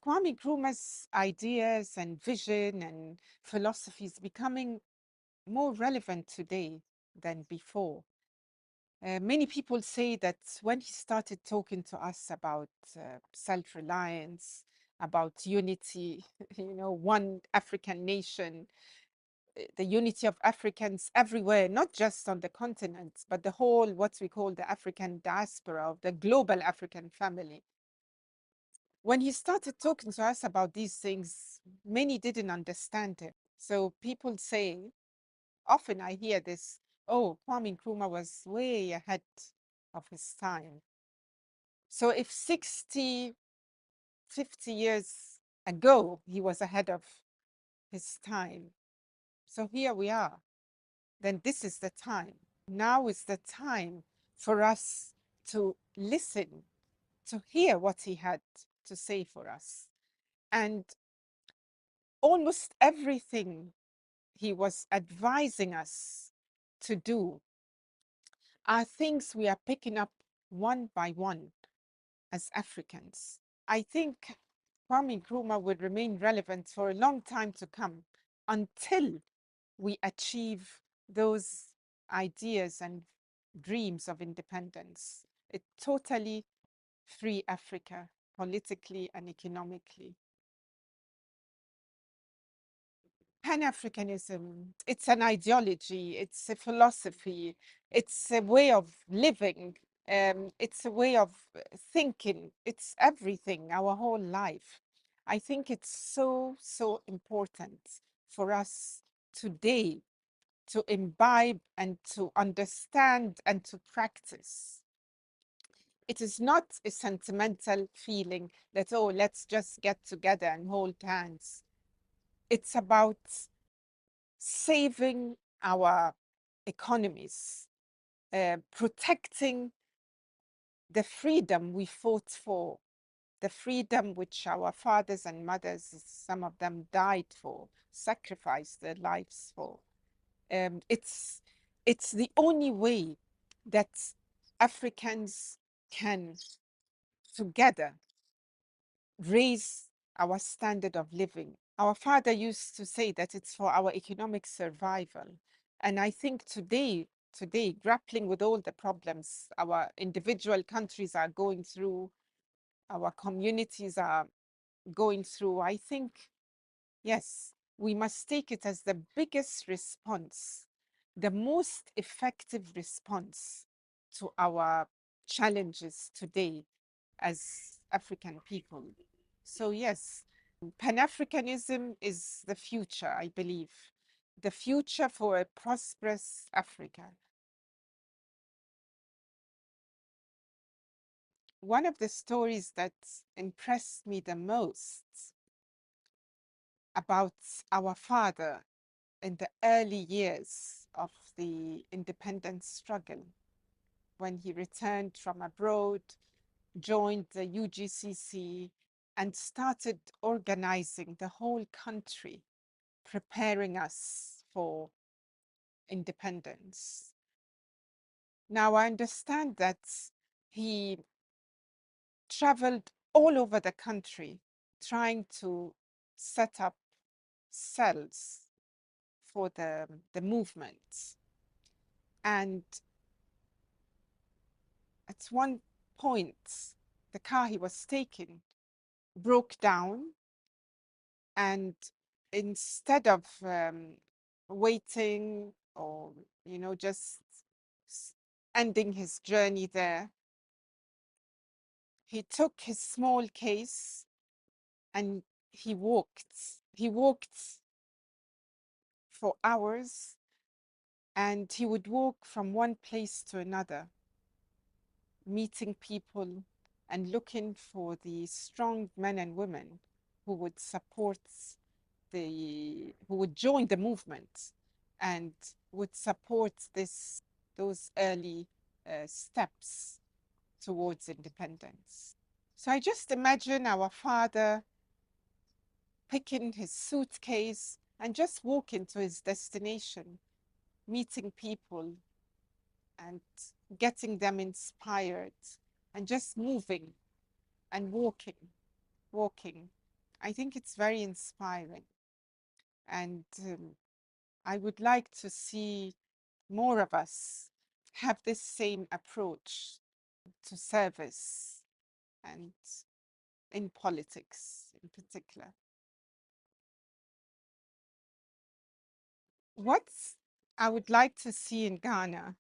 Kwame Nkrumah's ideas and vision and philosophies becoming more relevant today than before. Many people say that when he started talking to us about self-reliance, about unity, one African nation, the unity of Africans everywhere, not just on the continent, but the whole, what we call the African diaspora of the global African family. When he started talking to us about these things, many didn't understand him. So people say, often I hear this, oh, Kwame Nkrumah was way ahead of his time. So if 60, 50 years ago, he was ahead of his time, so here we are, then this is the time. Now is the time for us to listen, to hear what he had to say for us. And almost everything he was advising us to do are things we are picking up one by one as Africans. I think Kwame Nkrumah will remain relevant for a long time to come until we achieve those ideas and dreams of independence. A totally free Africa, politically and economically. Pan-Africanism, it's an ideology, it's a philosophy, it's a way of living, it's a way of thinking, it's everything, our whole life. I think it's so, so important for us today to imbibe and to understand and to practice. It is not a sentimental feeling that, oh, let's just get together and hold hands. It's about saving our economies, protecting the freedom we fought for, the freedom which our fathers and mothers, some of them died for, sacrificed their lives for. It's the only way that Africans can together raise our standard of living. Our father used to say that it's for our economic survival. And I think today, grappling with all the problems our individual countries are going through, our communities are going through, I think, yes, we must take it as the biggest response, the most effective response to our challenges today as African people. So yes, Pan-Africanism is the future, I believe, the future for a prosperous Africa. One of the stories that impressed me the most about our father in the early years of the independence struggle, when he returned from abroad, joined the UGCC, and started organizing the whole country, preparing us for independence. Now, I understand that he traveled all over the country trying to set up cells for the movement. And at one point, the car he was taking broke down, and instead of waiting or, just ending his journey there, he took his small case and he walked. He walked for hours, and he would walk from one place to another, meeting people and looking for the strong men and women who would support who would join the movement and would support those early steps towards independence. So I just imagine our father picking his suitcase and just walking to his destination, meeting people and getting them inspired, and just moving and walking. I think it's very inspiring. And I would like to see more of us have this same approach to service and in politics in particular. What I would like to see in Ghana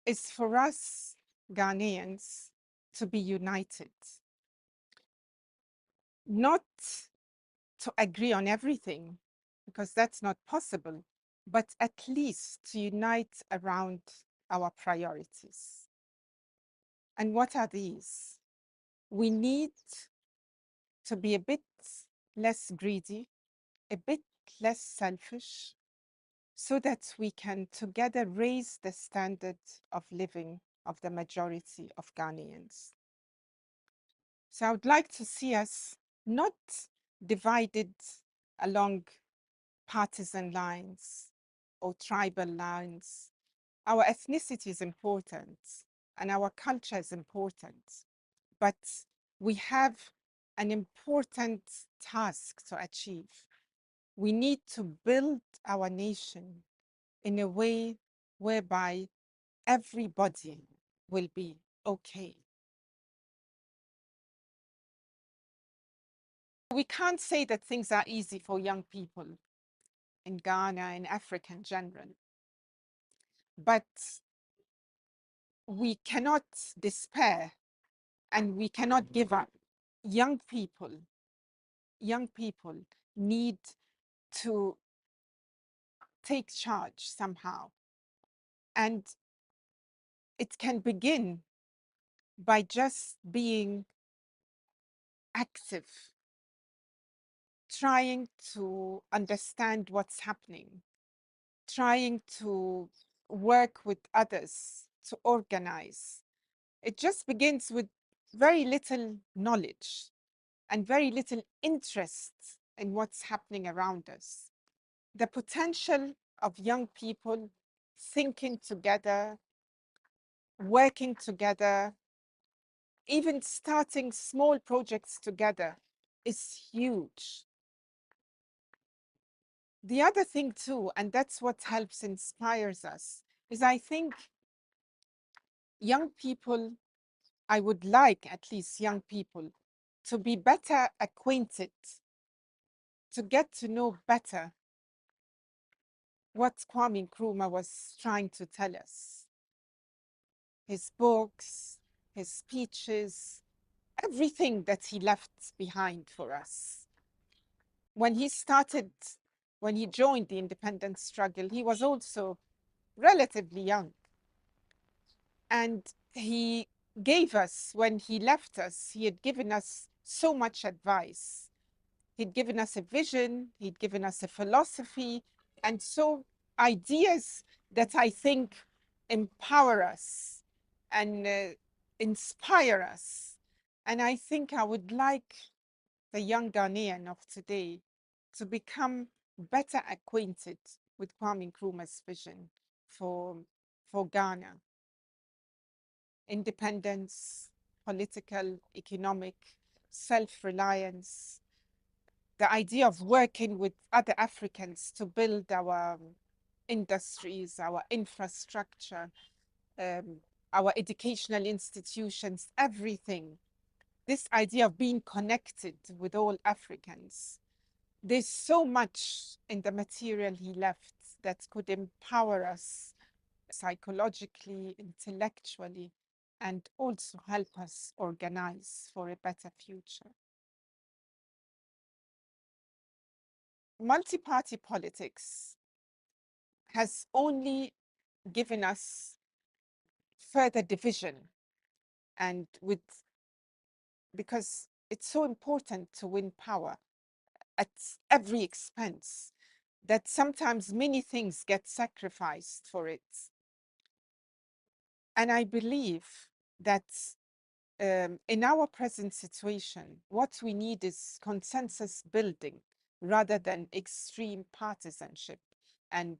is for us Ghanaians to be united, not to agree on everything, because that's not possible, but at least to unite around our priorities. And what are these? We need to be a bit less greedy, a bit less selfish, so that we can together raise the standard of living of the majority of Ghanaians. So I would like to see us not divided along partisan lines or tribal lines. Our ethnicity is important and our culture is important, but we have an important task to achieve. We need to build our nation in a way whereby everybody will be okay. We can't say that things are easy for young people in Ghana and Africa in general, but we cannot despair and we cannot give up. Young people need to take charge somehow. And it can begin by just being active, trying to understand what's happening, trying to work with others to organize. It just begins with very little knowledge and very little interest in what's happening around us. The potential of young people thinking together, working together, even starting small projects together is huge. The other thing too, and that's what helps inspires us, is I think young people, I would like at least young people to be better acquainted, to get to know better what Kwame Nkrumah was trying to tell us. His books, his speeches, everything that he left behind for us. When he joined the independence struggle, he was also relatively young. And he gave us, when he left us, he had given us so much advice. He'd given us a vision, he'd given us a philosophy, and so ideas that I think empower us and inspire us. And I think I would like the young Ghanaian of today to become better acquainted with Kwame Nkrumah's vision for Ghana. Independence, political, economic, self-reliance, the idea of working with other Africans to build our industries, our infrastructure, our educational institutions, everything. This idea of being connected with all Africans. There's so much in the material he left that could empower us psychologically, intellectually, and also help us organize for a better future. Multi-party politics has only given us further division, and because it's so important to win power at every expense that sometimes many things get sacrificed for it. And I believe that in our present situation, what we need is consensus building rather than extreme partisanship and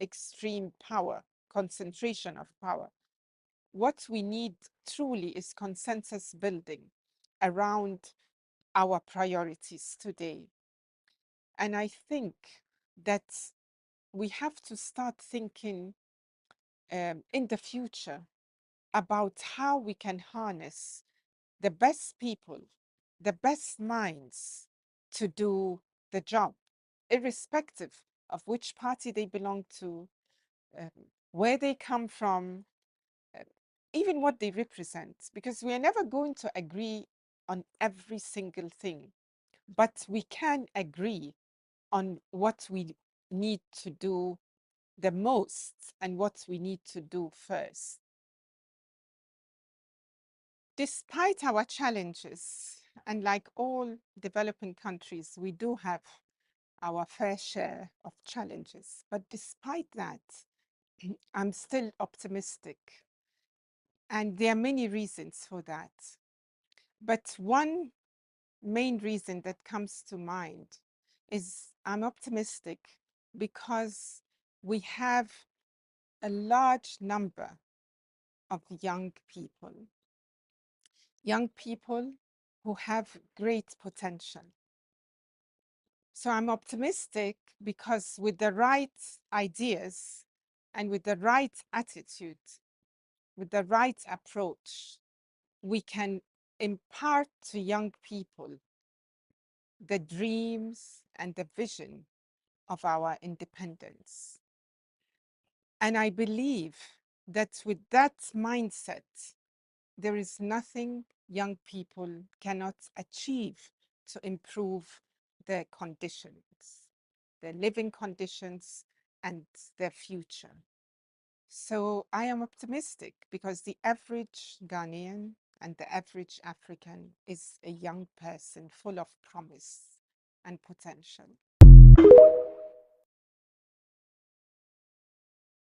extreme power, concentration of power. What we need truly is consensus building around our priorities today. And I think that we have to start thinking in the future about how we can harness the best people, the best minds to do the job, irrespective of which party they belong to, um, where they come from, uh, even what they represent, because we are never going to agree on every single thing, but we can agree on what we need to do the most and what we need to do first. Despite our challenges, and like all developing countries, we do have our fair share of challenges. But despite that, I'm still optimistic. And there are many reasons for that. But one main reason that comes to mind is I'm optimistic because we have a large number of young people who have great potential. So I'm optimistic because with the right ideas and with the right attitude, with the right approach, we can impart to young people the dreams and the vision of our independence. And I believe that with that mindset, there is nothing young people cannot achieve to improve their conditions, their living conditions, and their future. So I am optimistic because the average Ghanaian and the average African is a young person full of promise and potential.